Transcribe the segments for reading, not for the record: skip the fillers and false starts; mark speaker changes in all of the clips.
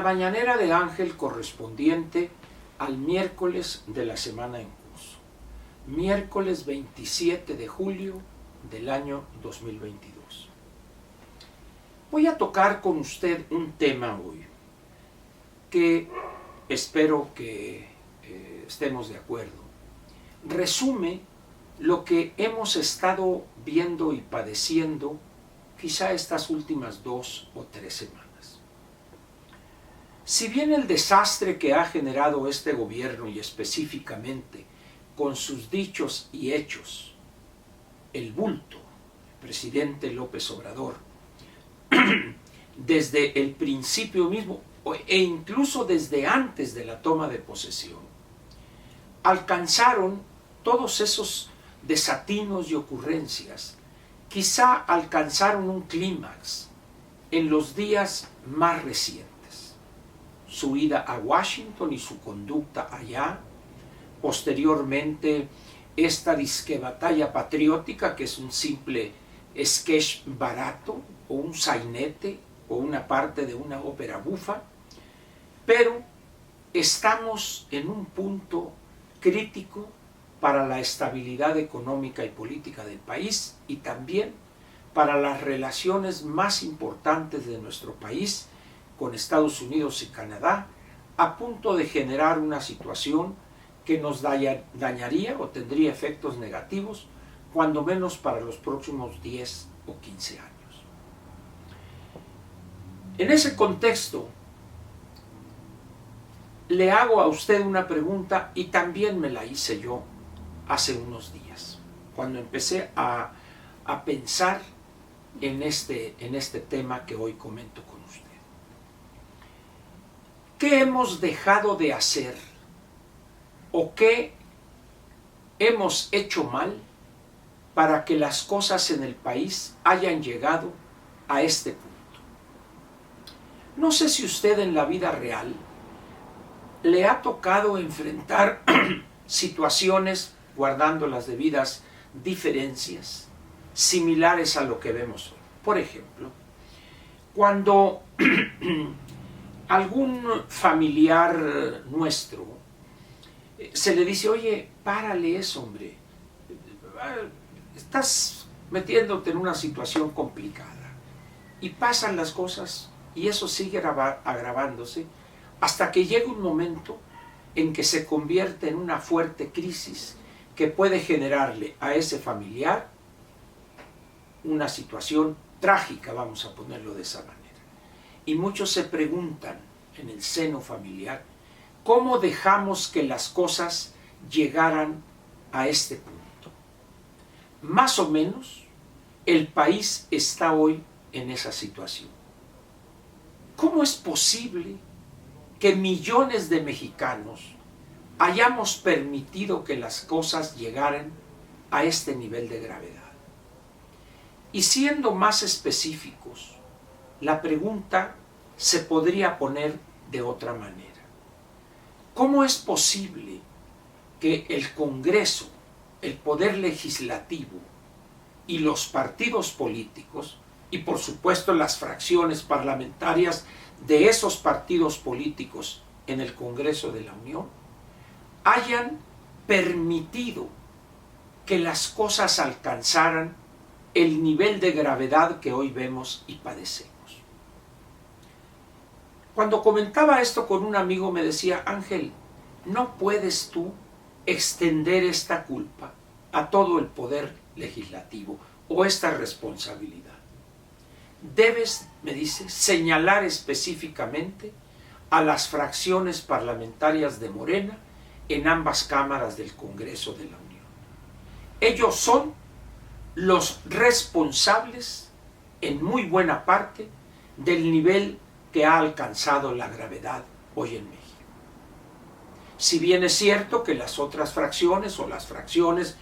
Speaker 1: mañanera de Ángel correspondiente al miércoles de la semana en curso, miércoles 27 de julio del año 2022. Voy a tocar con usted un tema hoy que espero que estemos de acuerdo. Resume lo que hemos estado viendo y padeciendo quizá estas últimas 2 o 3 semanas. Si bien el desastre que ha generado este gobierno y específicamente con sus dichos y hechos, el bulto, el presidente López Obrador, desde el principio mismo e incluso desde antes de la toma de posesión, alcanzaron todos esos desatinos y ocurrencias, quizá alcanzaron un clímax en los días más recientes. Su ida a Washington y su conducta allá, posteriormente esta disque batalla patriótica que es un simple sketch barato o un sainete o una parte de una ópera bufa, pero estamos en un punto crítico para la estabilidad económica y política del país y también para las relaciones más importantes de nuestro país con Estados Unidos y Canadá, a punto de generar una situación que nos dañaría o tendría efectos negativos, cuando menos para los próximos 10 o 15 años. En ese contexto, le hago a usted una pregunta y también me la hice yo hace unos días, cuando empecé a pensar en este tema que hoy comento con usted. ¿Qué hemos dejado de hacer o qué hemos hecho mal para que las cosas en el país hayan llegado a este punto? No sé si usted en la vida real le ha tocado enfrentar situaciones, guardando las debidas diferencias, similares a lo que vemos hoy. Por ejemplo, cuando algún familiar nuestro se le dice, oye, párale eso, hombre, estás metiéndote en una situación complicada, y pasan las cosas y eso sigue agravándose hasta que llega un momento en que se convierte en una fuerte crisis que puede generarle a ese familiar una situación trágica, vamos a ponerlo de esa manera. Y muchos se preguntan en el seno familiar, ¿cómo dejamos que las cosas llegaran a este punto? Más o menos, el país está hoy en esa situación. ¿Cómo es posible que millones de mexicanos hayamos permitido que las cosas llegaran a este nivel de gravedad? Y siendo más específicos, la pregunta se podría poner de otra manera. ¿Cómo es posible que el Congreso, el Poder Legislativo y los partidos políticos, y por supuesto las fracciones parlamentarias de esos partidos políticos en el Congreso de la Unión, hayan permitido que las cosas alcanzaran el nivel de gravedad que hoy vemos y padecemos? Cuando comentaba esto con un amigo me decía, Ángel, ¿no puedes tú extender esta culpa a todo el poder legislativo o esta responsabilidad? Debes, me dice, señalar específicamente a las fracciones parlamentarias de Morena en ambas cámaras del Congreso de la Unión. Ellos son los responsables, en muy buena parte, del nivel que ha alcanzado la gravedad hoy en México. Si bien es cierto que las otras fracciones o las fracciones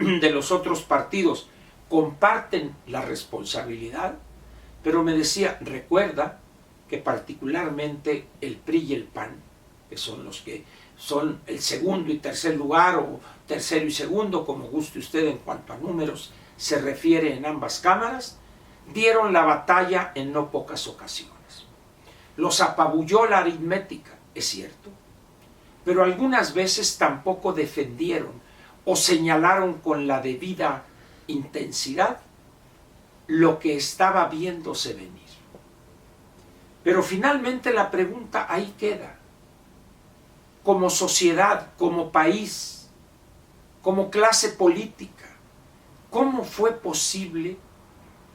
Speaker 1: de los otros partidos comparten la responsabilidad, pero me decía, recuerda que particularmente el PRI y el PAN, que son los que son el segundo y tercer lugar, o tercero y segundo, como guste usted en cuanto a números se refiere en ambas cámaras, dieron la batalla en no pocas ocasiones. los apabulló la aritmética, es cierto, pero algunas veces tampoco defendieron o señalaron con la debida intensidad lo que estaba viéndose venir. Pero finalmente la pregunta ahí queda. Como sociedad, como país, como clase política, ¿cómo fue posible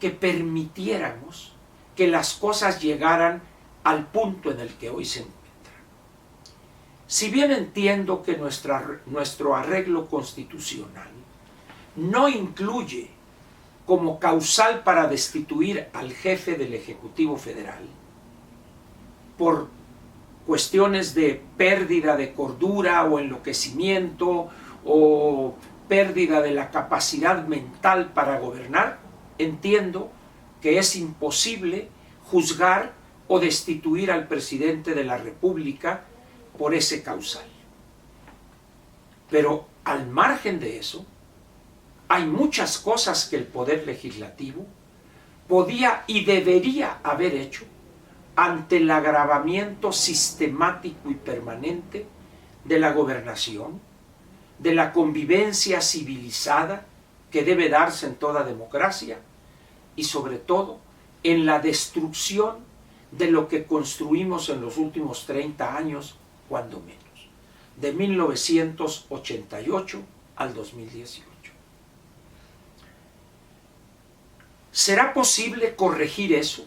Speaker 1: que permitiéramos que las cosas llegaran al punto en el que hoy se encuentran? Si bien entiendo que nuestro arreglo constitucional no incluye como causal para destituir al jefe del Ejecutivo Federal por cuestiones de pérdida de cordura o enloquecimiento o pérdida de la capacidad mental para gobernar, entiendo que es imposible juzgar o destituir al presidente de la República por ese causal. Pero al margen de eso, hay muchas cosas que el Poder Legislativo podía y debería haber hecho ante el agravamiento sistemático y permanente de la gobernación, de la convivencia civilizada que debe darse en toda democracia y sobre todo en la destrucción de lo que construimos en los últimos 30 años, cuando menos, de 1988 al 2018. ¿Será posible corregir eso?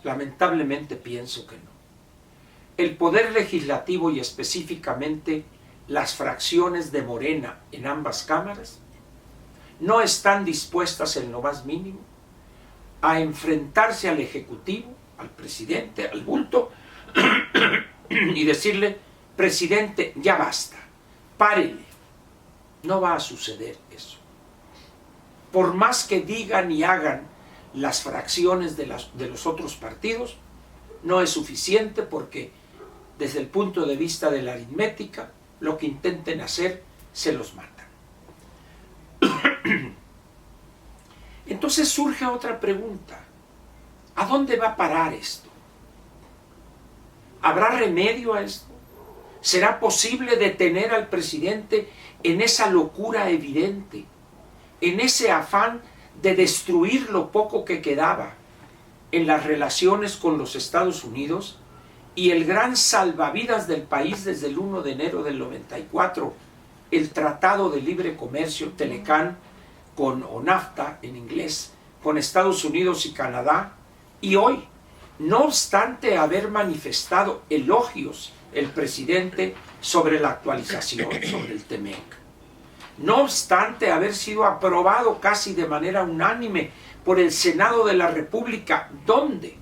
Speaker 1: Lamentablemente pienso que no. El Poder Legislativo y específicamente las fracciones de Morena en ambas cámaras no están dispuestas en lo más mínimo a enfrentarse al Ejecutivo, al presidente, al bulto y decirle: presidente, ya basta, párele. No va a suceder eso. Por más que digan y hagan las fracciones de los otros partidos, no es suficiente, porque desde el punto de vista de la aritmética, lo que intenten hacer se los matan. Entonces surge otra pregunta: ¿a dónde va a parar esto? ¿Habrá remedio a esto? ¿Será posible detener al presidente en esa locura evidente, en ese afán de destruir lo poco que quedaba en las relaciones con los Estados Unidos y el gran salvavidas del país desde el 1 de enero del 94, el Tratado de Libre Comercio, Telecán, o NAFTA en inglés, con Estados Unidos y Canadá? Y hoy, no obstante haber manifestado elogios el presidente sobre la actualización, sobre el TEMEC, no obstante haber sido aprobado casi de manera unánime por el Senado de la República, donde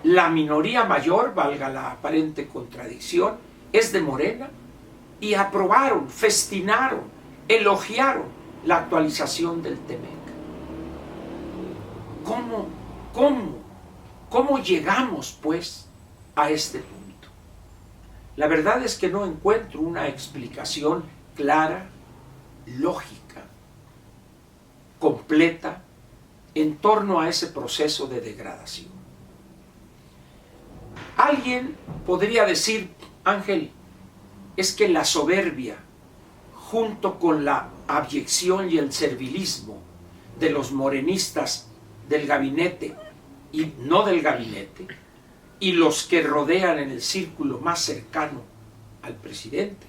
Speaker 1: la minoría mayor, valga la aparente contradicción, es de Morena, y aprobaron, festinaron, elogiaron la actualización del TEMEC. ¿Cómo llegamos, pues, a este punto? La verdad es que no encuentro una explicación clara, lógica, completa, en torno a ese proceso de degradación. Alguien podría decir: Ángel, es que la soberbia, junto con la abyección y el servilismo de los morenistas del gabinete y no del gabinete, y los que rodean en el círculo más cercano al presidente,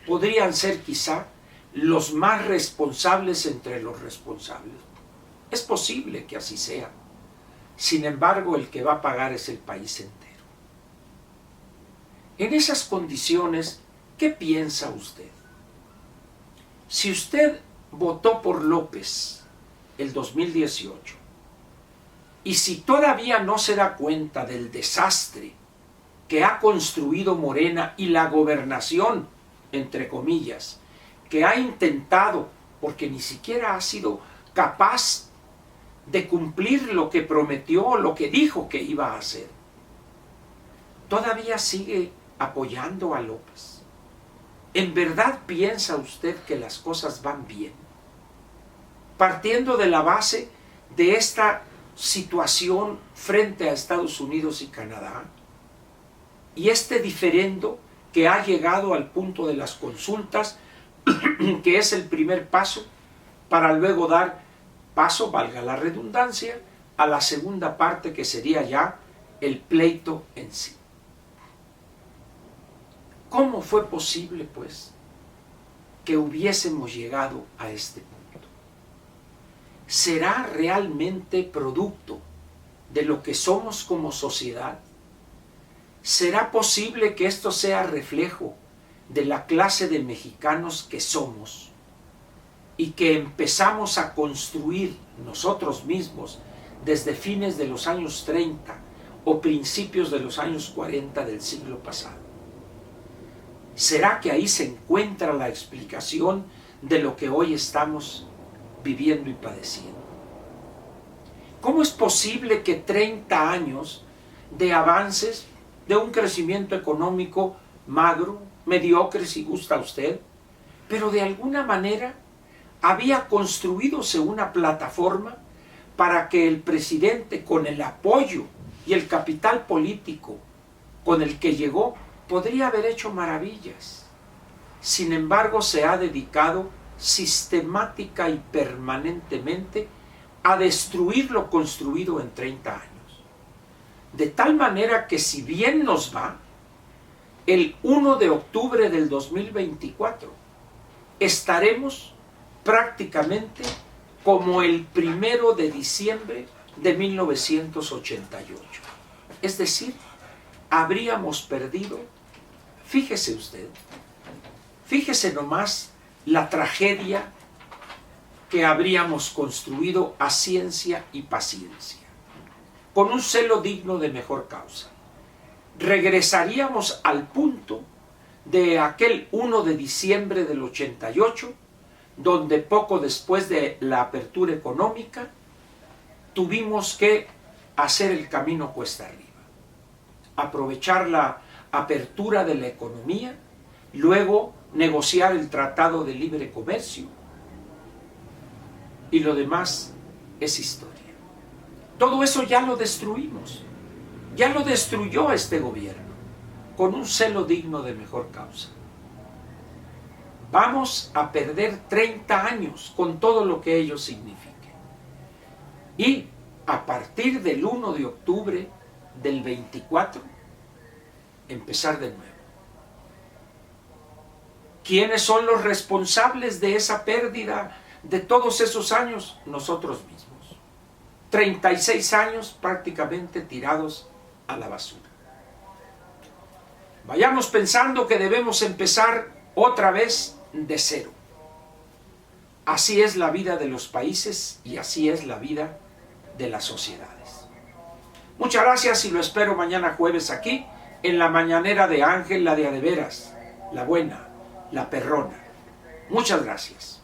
Speaker 1: podrían ser quizá los más responsables entre los responsables. Es posible que así sea. Sin embargo, el que va a pagar es el país entero. En esas condiciones, ¿qué piensa usted? Si usted votó por López el 2018, y si todavía no se da cuenta del desastre que ha construido Morena y la gobernación, entre comillas, que ha intentado, porque ni siquiera ha sido capaz de cumplir lo que prometió, lo que dijo que iba a hacer, todavía sigue apoyando a López. ¿En verdad piensa usted que las cosas van bien? Partiendo de la base de esta situación frente a Estados Unidos y Canadá, y este diferendo que ha llegado al punto de las consultas, que es el primer paso, para luego dar paso, valga la redundancia, a la segunda parte, que sería ya el pleito en sí. ¿Cómo fue posible, pues, que hubiésemos llegado a este punto? ¿Será realmente producto de lo que somos como sociedad? ¿Será posible que esto sea reflejo de la clase de mexicanos que somos y que empezamos a construir nosotros mismos desde fines de los años 30 o principios de los años 40 del siglo pasado? ¿Será que ahí se encuentra la explicación de lo que hoy estamos viviendo y padeciendo? ¿Cómo es posible que 30 años de avances, de un crecimiento económico magro, mediocre si gusta usted, pero de alguna manera había construídose una plataforma para que el presidente, con el apoyo y el capital político con el que llegó, podría haber hecho maravillas? Sin embargo, se ha dedicado sistemática y permanentemente a destruir lo construido en 30 años. De tal manera que, si bien nos va, el 1 de octubre del 2024 estaremos prácticamente como el 1 de diciembre de 1988. Es decir, habríamos perdido, fíjese usted, fíjese nomás la tragedia que habríamos construido a ciencia y paciencia, con un celo digno de mejor causa. Regresaríamos al punto de aquel 1 de diciembre del 88, donde poco después de la apertura económica tuvimos que hacer el camino cuesta arriba, aprovechar la apertura de la economía, luego negociar el Tratado de Libre Comercio, y lo demás es historia. Todo eso ya lo destruimos, ya lo destruyó este gobierno, con un celo digno de mejor causa. Vamos a perder 30 años con todo lo que ello signifique. Y a partir del 1 de octubre del 24, empezar de nuevo. ¿Quiénes son los responsables de esa pérdida de todos esos años? Nosotros mismos. 36 años prácticamente tirados a la basura. Vayamos pensando que debemos empezar otra vez de cero. Así es la vida de los países y así es la vida de las sociedades. Muchas gracias y lo espero mañana jueves aquí en la mañanera de Ángel, la de a de veras, la buena, la perrona. Muchas gracias.